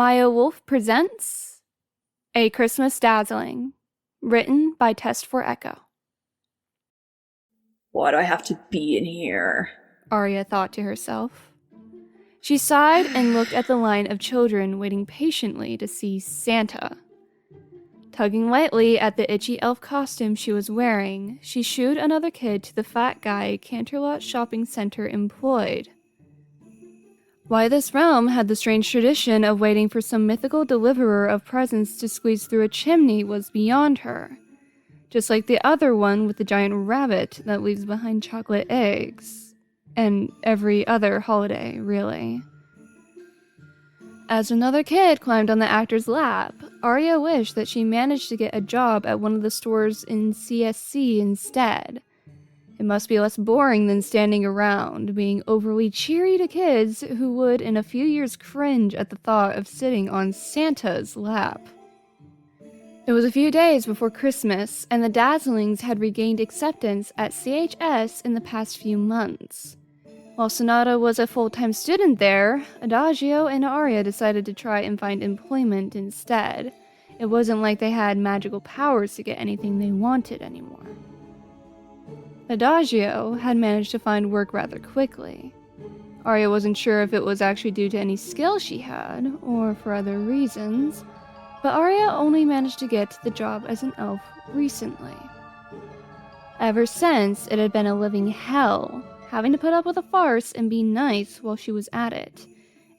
Mya Wolf presents A Christmas Dazzling, written by Test for Echo. Why do I have to be in here? Arya thought to herself. She sighed and looked at the line of children waiting patiently to see Santa. Tugging lightly at the itchy elf costume she was wearing, she shooed another kid to the fat guy Canterlot Shopping Center employed. Why this realm had the strange tradition of waiting for some mythical deliverer of presents to squeeze through a chimney was beyond her. Just like the other one with the giant rabbit that leaves behind chocolate eggs. And every other holiday, really. As another kid climbed on the actor's lap, Arya wished that she managed to get a job at one of the stores in CSC instead. It must be less boring than standing around, being overly cheery to kids who would in a few years cringe at the thought of sitting on Santa's lap. It was a few days before Christmas, and the Dazzlings had regained acceptance at CHS in the past few months. While Sonata was a full-time student there, Adagio and Aria decided to try and find employment instead. It wasn't like they had magical powers to get anything they wanted anymore. Adagio had managed to find work rather quickly. Arya wasn't sure if it was actually due to any skill she had, or for other reasons, but Arya only managed to get the job as an elf recently. Ever since, it had been a living hell, having to put up with a farce and be nice while she was at it.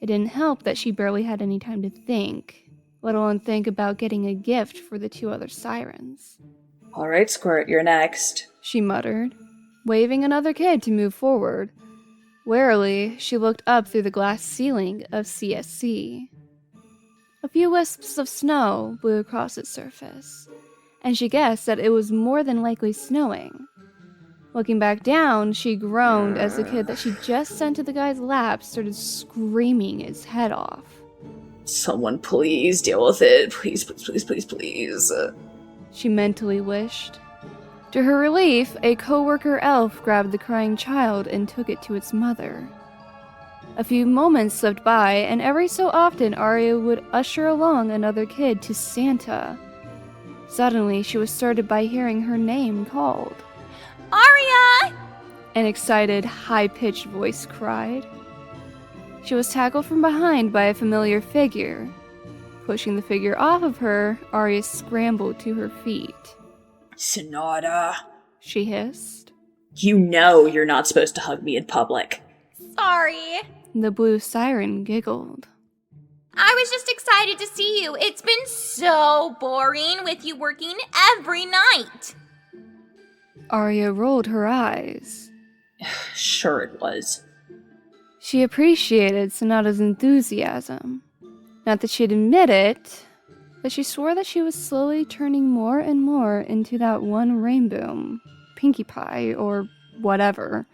It didn't help that she barely had any time to think, let alone think about getting a gift for the two other sirens. Alright, Squirt, you're next, she muttered, waving another kid to move forward. Warily, she looked up through the glass ceiling of CSC. A few wisps of snow blew across its surface, and she guessed that it was more than likely snowing. Looking back down, she groaned as the kid that she just sent to the guy's lap started screaming his head off. Someone please deal with it. Please, please, please, please, please. She mentally wished. To her relief, a co-worker elf grabbed the crying child and took it to its mother. A few moments slipped by, and every so often Arya would usher along another kid to Santa. Suddenly, she was startled by hearing her name called. Aria! An excited, high-pitched voice cried. She was tackled from behind by a familiar figure. Pushing the figure off of her, Arya scrambled to her feet. Sonata, she hissed. You know you're not supposed to hug me in public. Sorry. The blue siren giggled. I was just excited to see you. It's been so boring with you working every night. Arya rolled her eyes. Sure it was. She appreciated Sonata's enthusiasm. Not that she'd admit it, but she swore that she was slowly turning more and more into that one rainbow, Pinkie Pie, or whatever.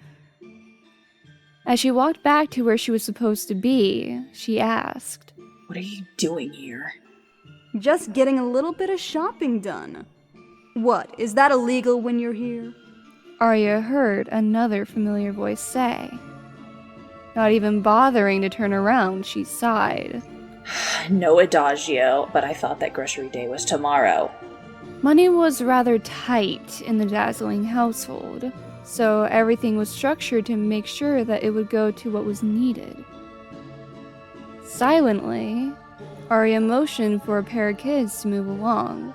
As she walked back to where she was supposed to be, she asked, What are you doing here? Just getting a little bit of shopping done. What, is that illegal when you're here? Arya heard another familiar voice say. Not even bothering to turn around, she sighed. No Adagio, but I thought that grocery day was tomorrow. Money was rather tight in the Dazzling household, so everything was structured to make sure that it would go to what was needed. Silently, Arya motioned for a pair of kids to move along,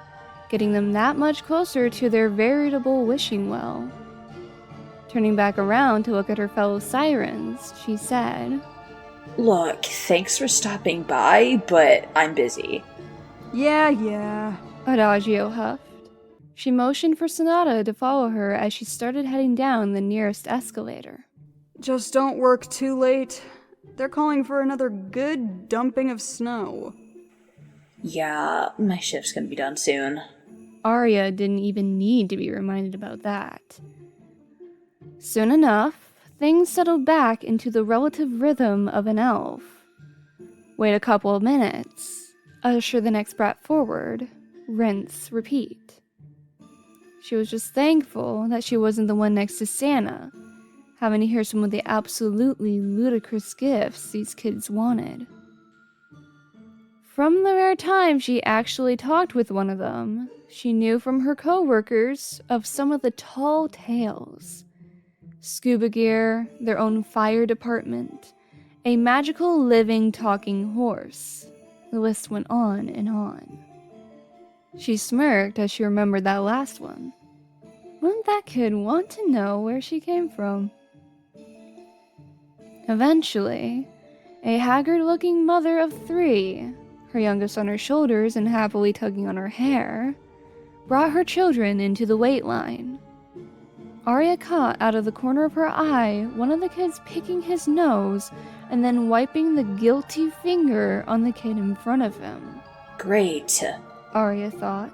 getting them that much closer to their veritable wishing well. Turning back around to look at her fellow sirens, she said, Look, thanks for stopping by, but I'm busy. Yeah. Adagio huffed. She motioned for Sonata to follow her as she started heading down the nearest escalator. Just don't work too late. They're calling for another good dumping of snow. Yeah, my shift's gonna be done soon. Arya didn't even need to be reminded about that. Soon enough, things settled back into the relative rhythm of an elf. Wait a couple of minutes, usher the next brat forward, rinse, repeat. She was just thankful that she wasn't the one next to Santa, having to hear some of the absolutely ludicrous gifts these kids wanted. From the rare time she actually talked with one of them, she knew from her co-workers of some of the tall tales. Scuba gear, their own fire department, a magical living talking horse. The list went on and on. She smirked as she remembered that last one. Wouldn't that kid want to know where she came from? Eventually, a haggard-looking mother of 3, her youngest on her shoulders and happily tugging on her hair, brought her children into the wait line. Arya caught out of the corner of her eye one of the kids picking his nose and then wiping the guilty finger on the kid in front of him. Great, Arya thought,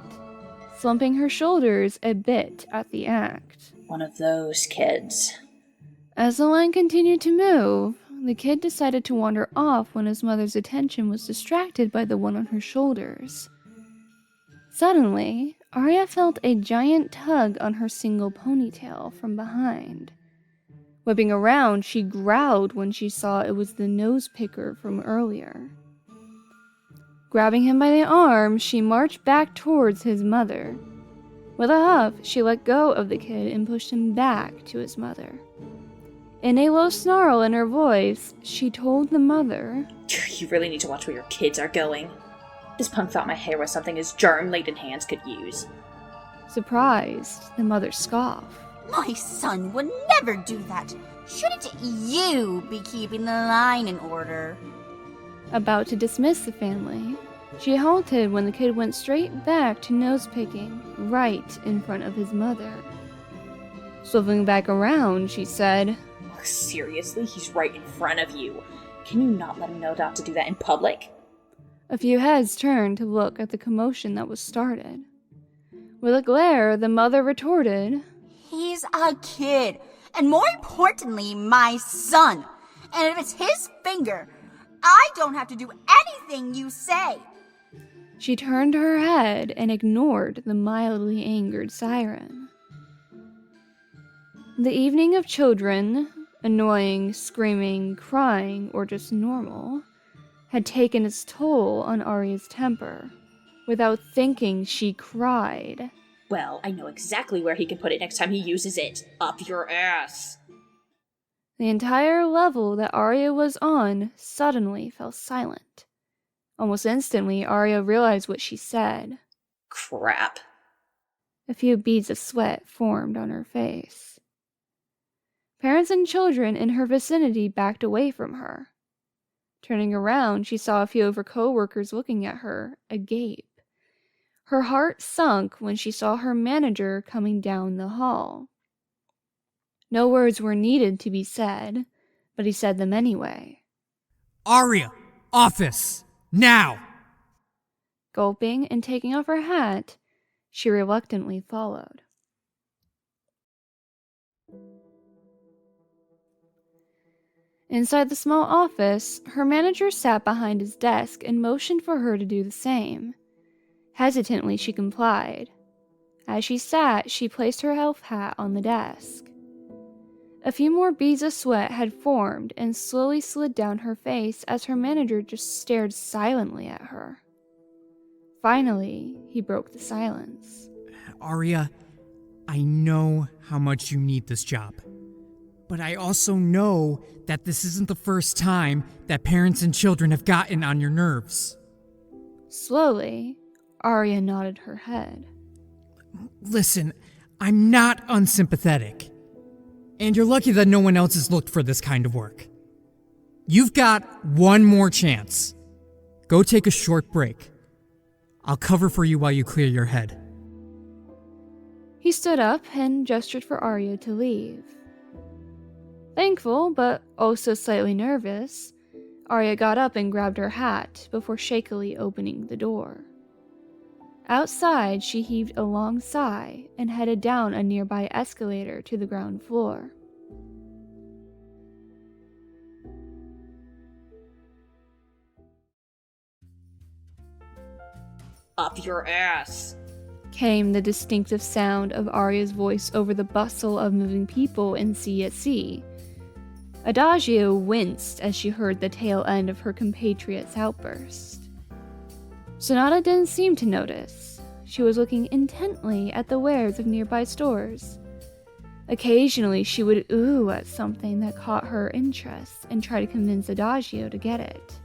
slumping her shoulders a bit at the act. one of those kids. As the line continued to move, the kid decided to wander off when his mother's attention was distracted by the one on her shoulders. Suddenly, Arya felt a giant tug on her single ponytail from behind. Whipping around, she growled when she saw it was the nose picker from earlier. Grabbing him by the arm, she marched back towards his mother. With a huff, she let go of the kid and pushed him back to his mother. In a low snarl in her voice, she told the mother, You really need to watch where your kids are going. This punk thought my hair was something his germ-laden hands could use. Surprised, the mother scoffed. My son would never do that. Shouldn't you be keeping the line in order? About to dismiss the family, she halted when the kid went straight back to nose-picking, right in front of his mother. Swiveling back around, she said, Seriously, he's right in front of you. Can you not let him know not to do that in public? A few heads turned to look at the commotion that was started. With a glare, the mother retorted, He's a kid, and more importantly, my son. And if it's his finger, I don't have to do anything you say. She turned her head and ignored the mildly angered siren. The evening of children, annoying, screaming, crying, or just normal, had taken its toll on Arya's temper. Without thinking, she cried. Well, I know exactly where he can put it next time he uses it. Up your ass. The entire level that Arya was on suddenly fell silent. Almost instantly, Arya realized what she said. Crap. A few beads of sweat formed on her face. Parents and children in her vicinity backed away from her. Turning around, she saw a few of her co-workers looking at her, agape. Her heart sunk when she saw her manager coming down the hall. No words were needed to be said, but he said them anyway. Aria, office, now! Gulping and taking off her hat, she reluctantly followed. Inside the small office, her manager sat behind his desk and motioned for her to do the same. Hesitantly, she complied. As she sat, she placed her health hat on the desk. A few more beads of sweat had formed and slowly slid down her face as her manager just stared silently at her. Finally, he broke the silence. Aria, I know how much you need this job. But I also know that this isn't the first time that parents and children have gotten on your nerves. Slowly, Arya nodded her head. Listen, I'm not unsympathetic. And you're lucky that no one else has looked for this kind of work. You've got one more chance. Go take a short break. I'll cover for you while you clear your head. He stood up and gestured for Arya to leave. Thankful, but also slightly nervous, Arya got up and grabbed her hat before shakily opening the door. Outside, she heaved a long sigh and headed down a nearby escalator to the ground floor. Up your ass. Came the distinctive sound of Arya's voice over the bustle of moving people in CSC. Adagio winced as she heard the tail end of her compatriot's outburst. Sonata didn't seem to notice. She was looking intently at the wares of nearby stores. Occasionally, she would ooh at something that caught her interest and try to convince Adagio to get it.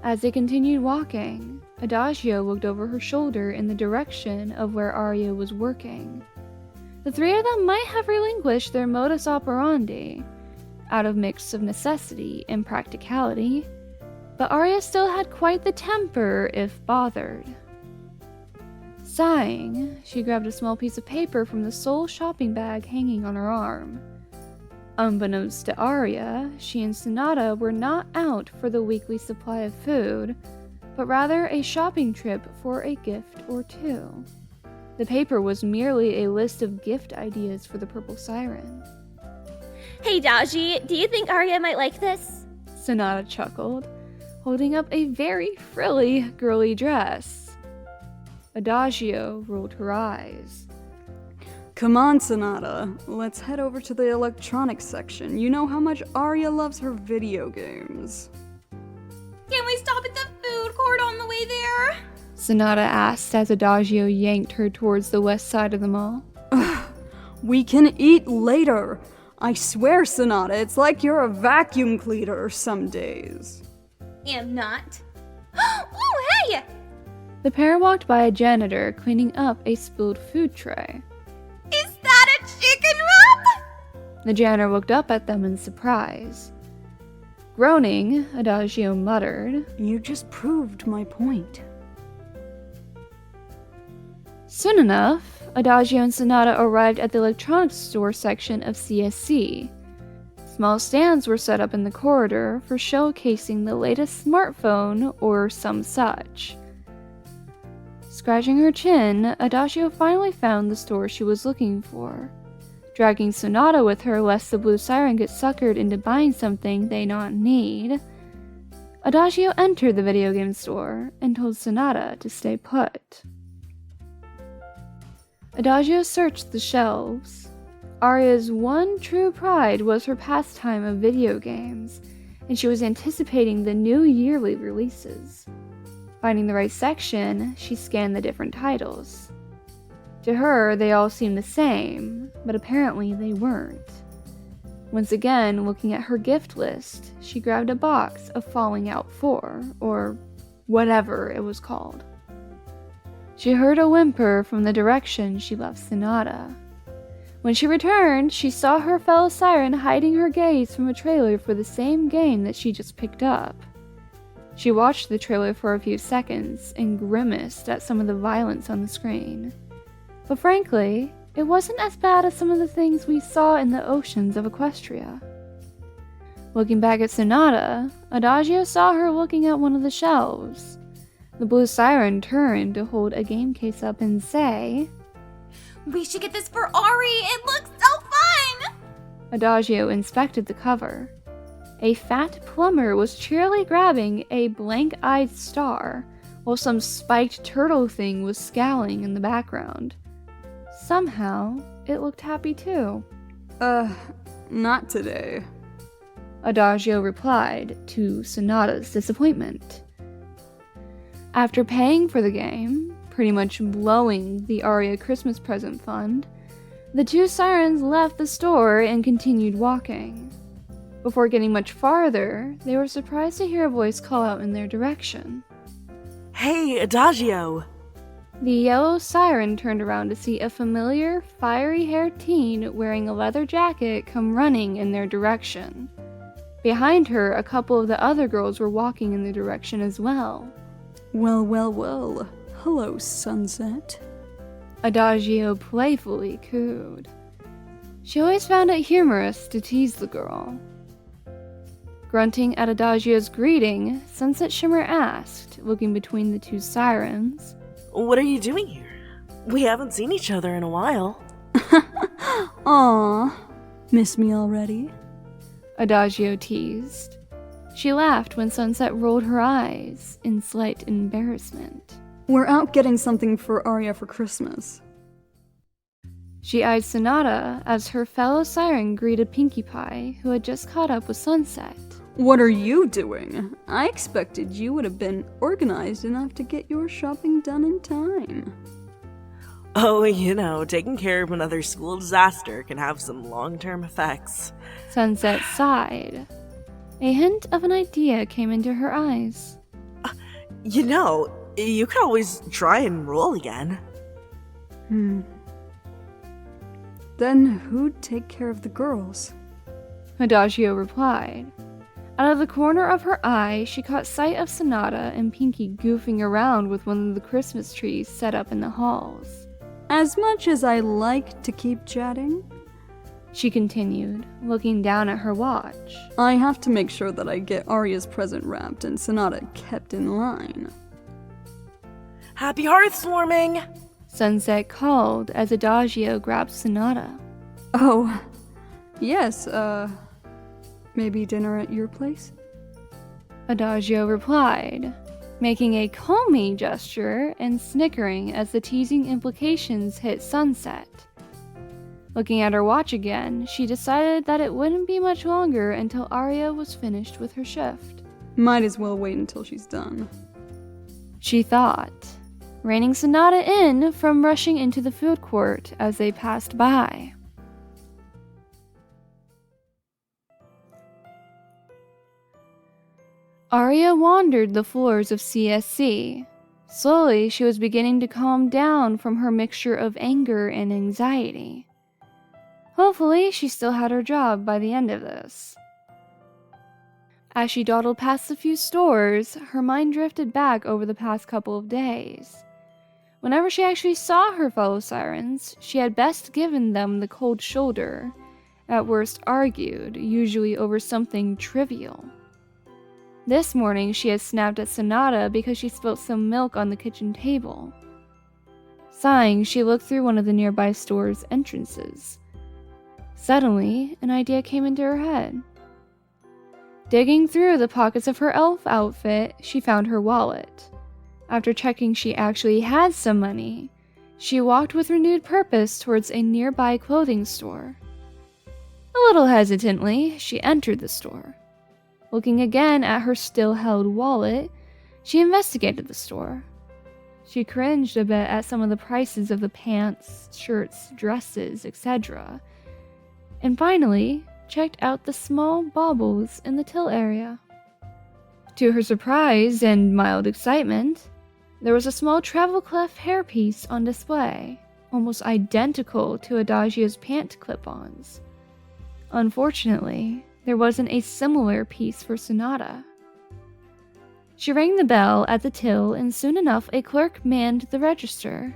As they continued walking, Adagio looked over her shoulder in the direction of where Arya was working. The three of them might have relinquished their modus operandi, out of mix of necessity and practicality, but Arya still had quite the temper if bothered. Sighing, she grabbed a small piece of paper from the sole shopping bag hanging on her arm. Unbeknownst to Arya, she and Sonata were not out for the weekly supply of food, but rather a shopping trip for a gift or two. The paper was merely a list of gift ideas for the Purple Siren. Hey, Daji, do you think Arya might like this? Sonata chuckled, holding up a very frilly, girly dress. Adagio rolled her eyes. Come on, Sonata. Let's head over to the electronics section. You know how much Arya loves her video games. Can we stop at the food court on the way there? Sonata asked as Adagio yanked her towards the west side of the mall. We can eat later. I swear, Sonata, it's like you're a vacuum cleaner some days. Am not. Oh, hey! The pair walked by a janitor cleaning up a spilled food tray. Is that a chicken wrap? The janitor looked up at them in surprise. Groaning, Adagio muttered, You just proved my point. Soon enough, Adagio and Sonata arrived at the electronics store section of CSC. Small stands were set up in the corridor for showcasing the latest smartphone or some such. Scratching her chin, Adagio finally found the store she was looking for, dragging Sonata with her lest the blue siren get suckered into buying something they not need. Adagio entered the video game store and told Sonata to stay put. Adagio searched the shelves. Arya's one true pride was her pastime of video games, and she was anticipating the new yearly releases. Finding the right section, she scanned the different titles. To her, they all seemed the same, but apparently they weren't. Once again, looking at her gift list, she grabbed a box of Falling Out 4, or whatever it was called. She heard a whimper from the direction she left Sonata. When she returned, she saw her fellow siren hiding her gaze from a trailer for the same game that she just picked up. She watched the trailer for a few seconds and grimaced at some of the violence on the screen. But frankly, it wasn't as bad as some of the things we saw in the oceans of Equestria. Looking back at Sonata, Adagio saw her looking at one of the shelves. The blue siren turned to hold a game case up and say, We should get this for Ari. It looks so fun! Adagio inspected the cover. A fat plumber was cheerily grabbing a blank-eyed star, while some spiked turtle thing was scowling in the background. Somehow, it looked happy too. Not today. Adagio replied, to Sonata's disappointment. After paying for the game, pretty much blowing the Aria Christmas present fund, the two sirens left the store and continued walking. Before getting much farther, they were surprised to hear a voice call out in their direction. Hey, Adagio! The yellow siren turned around to see a familiar, fiery-haired teen wearing a leather jacket come running in their direction. Behind her, a couple of the other girls were walking in their direction as well. Well, well, well. Hello, Sunset. Adagio playfully cooed. She always found it humorous to tease the girl. Grunting at Adagio's greeting, Sunset Shimmer asked, looking between the two sirens, What are you doing here? We haven't seen each other in a while. Aw, miss me already? Adagio teased. She laughed when Sunset rolled her eyes in slight embarrassment. We're out getting something for Arya for Christmas. She eyed Sonata as her fellow siren greeted Pinkie Pie, who had just caught up with Sunset. What are you doing? I expected you would have been organized enough to get your shopping done in time. Oh, you know, taking care of another school disaster can have some long-term effects. Sunset sighed. A hint of an idea came into her eyes. You know, you could always try and roll again. Then who'd take care of the girls? Adagio replied. Out of the corner of her eye, she caught sight of Sonata and Pinky goofing around with one of the Christmas trees set up in the halls. As much as I like to keep chatting, She continued, looking down at her watch. I have to make sure that I get Arya's present wrapped and Sonata kept in line. Happy hearthwarming! Sunset called as Adagio grabbed Sonata. Oh, yes, maybe dinner at your place? Adagio replied, making a calming gesture and snickering as the teasing implications hit Sunset. Looking at her watch again, she decided that it wouldn't be much longer until Arya was finished with her shift. Might as well wait until she's done. She thought, reining Sonata in from rushing into the food court as they passed by. Arya wandered the floors of CSC. Slowly, she was beginning to calm down from her mixture of anger and anxiety. Hopefully, she still had her job by the end of this. As she dawdled past a few stores, her mind drifted back over the past couple of days. Whenever she actually saw her fellow sirens, she had best given them the cold shoulder, at worst argued, usually over something trivial. This morning, she had snapped at Sonata because she spilled some milk on the kitchen table. Sighing, she looked through one of the nearby store's entrances. Suddenly, an idea came into her head. Digging through the pockets of her elf outfit, she found her wallet. After checking she actually had some money, she walked with renewed purpose towards a nearby clothing store. A little hesitantly, she entered the store. Looking again at her still-held wallet, she investigated the store. She cringed a bit at some of the prices of the pants, shirts, dresses, etc., and finally checked out the small baubles in the till area. To her surprise and mild excitement, there was a small travel clef hairpiece on display, almost identical to Adagio's pant clip-ons. Unfortunately, there wasn't a similar piece for Sonata. She rang the bell at the till, and soon enough a clerk manned the register.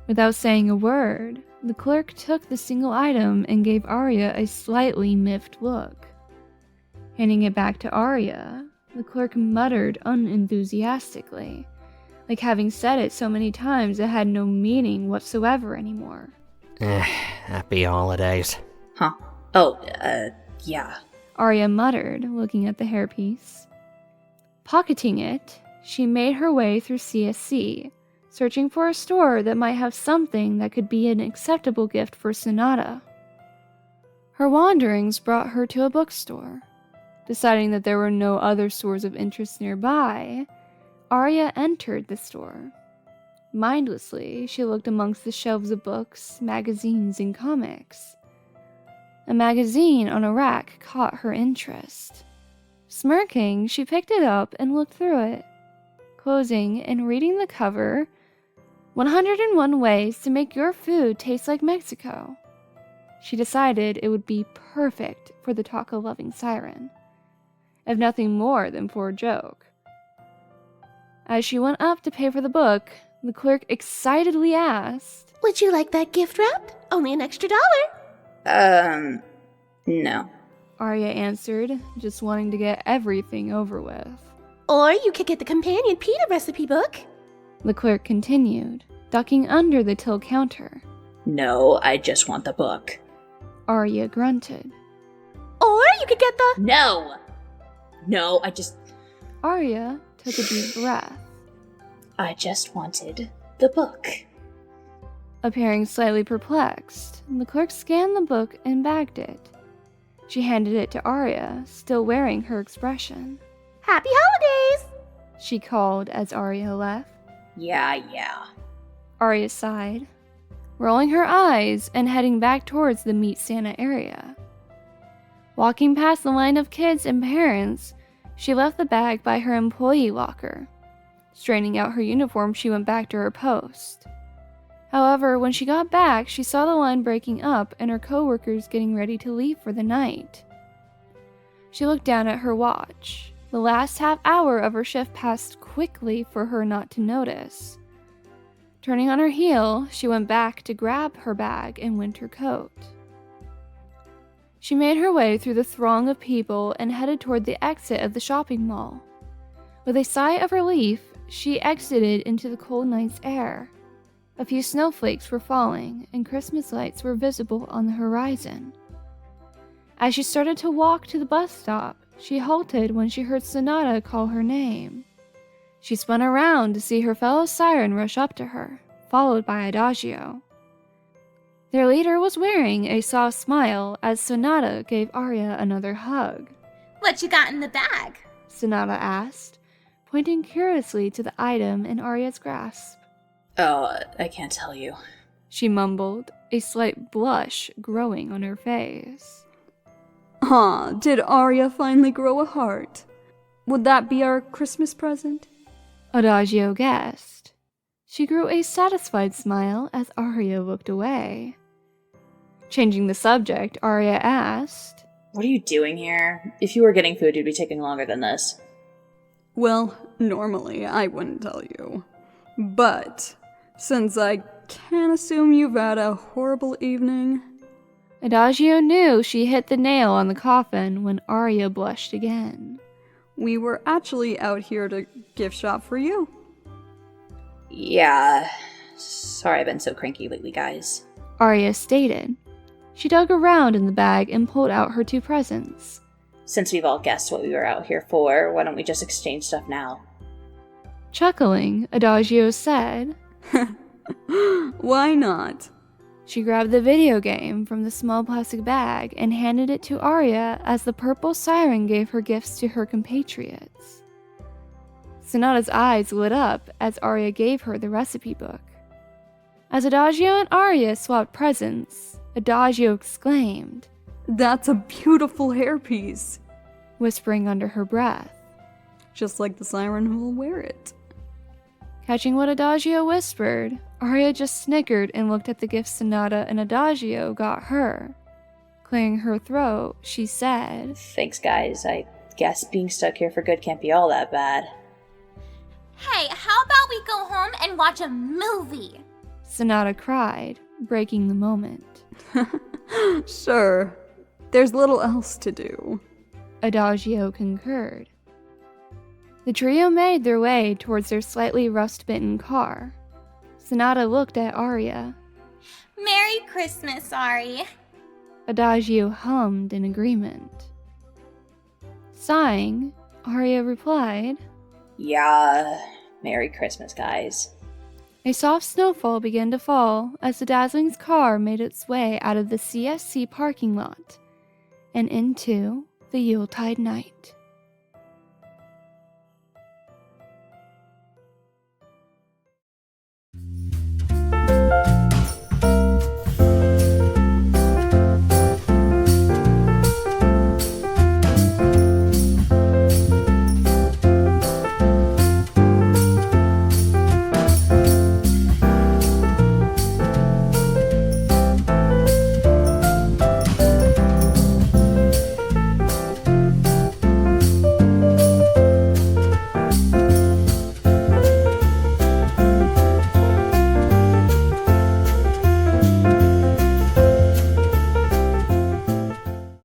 Without saying a word, the clerk took the single item and gave Arya a slightly miffed look. Handing it back to Arya, the clerk muttered unenthusiastically, like having said it so many times it had no meaning whatsoever anymore. Happy holidays. Huh. Oh, yeah. Arya muttered, looking at the hairpiece. Pocketing it, she made her way through CSC, searching for a store that might have something that could be an acceptable gift for Sonata. Her wanderings brought her to a bookstore. Deciding that there were no other stores of interest nearby, Arya entered the store. Mindlessly, she looked amongst the shelves of books, magazines, and comics. A magazine on a rack caught her interest. Smirking, she picked it up and looked through it. Closing and reading the cover, 101 Ways to Make Your Food Taste Like Mexico. She decided it would be perfect for the taco-loving siren, if nothing more than for a joke. As she went up to pay for the book, the clerk excitedly asked, Would you like that gift wrap? Only an extra $1. No. Arya answered, just wanting to get everything over with. Or you could get the companion pita recipe book. The clerk continued, ducking under the till counter. No, I just want the book. Arya grunted. Or you could get the... No! No, Arya took a deep breath. I just wanted the book. Appearing slightly perplexed, the clerk scanned the book and bagged it. She handed it to Arya, still wearing her expression. Happy holidays! She called as Arya left. Yeah. Arya sighed, rolling her eyes and heading back towards the Meet Santa area. Walking past the line of kids and parents, she left the bag by her employee locker. Straightening out her uniform, she went back to her post. However, when she got back, she saw the line breaking up and her coworkers getting ready to leave for the night. She looked down at her watch. The last half hour of her shift passed quickly for her not to notice. Turning on her heel, she went back to grab her bag and winter coat. She made her way through the throng of people and headed toward the exit of the shopping mall. With a sigh of relief, she exited into the cold night's air. A few snowflakes were falling, and Christmas lights were visible on the horizon. As she started to walk to the bus stop, she halted when she heard Sonata call her name. She spun around to see her fellow siren rush up to her, followed by Adagio. Their leader was wearing a soft smile as Sonata gave Arya another hug. What you got in the bag? Sonata asked, pointing curiously to the item in Arya's grasp. Oh, I can't tell you. She mumbled, a slight blush growing on her face. Did Arya finally grow a heart? Would that be our Christmas present? Adagio guessed. She grew a satisfied smile as Arya looked away. Changing the subject, Arya asked, What are you doing here? If you were getting food, you'd be taking longer than this. Well, normally I wouldn't tell you. But since I can't assume you've had a horrible evening... Adagio knew she hit the nail on the coffin when Arya blushed again. We were actually out here to gift shop for you. Yeah. Sorry I've been so cranky lately, guys. Arya stated. She dug around in the bag and pulled out her 2 presents. Since we've all guessed what we were out here for, why don't we just exchange stuff now? Chuckling, Adagio said, Why not? She grabbed the video game from the small plastic bag and handed it to Arya as the purple siren gave her gifts to her compatriots. Sonata's eyes lit up as Arya gave her the recipe book. As Adagio and Arya swapped presents, Adagio exclaimed, That's a beautiful hairpiece, whispering under her breath. Just like the siren who will wear it. Catching what Adagio whispered, Arya just snickered and looked at the gift Sonata and Adagio got her. Clearing her throat, she said, Thanks, guys. I guess being stuck here for good can't be all that bad. Hey, how about we go home and watch a movie? Sonata cried, breaking the moment. Sure. There's little else to do. Adagio concurred. The trio made their way towards their slightly rust-bitten car. Sonata looked at Arya. Merry Christmas, Ari. Adagio hummed in agreement. Sighing, Arya replied, Yeah, Merry Christmas, guys. A soft snowfall began to fall as the Dazzling's car made its way out of the CSC parking lot and into the Yuletide night.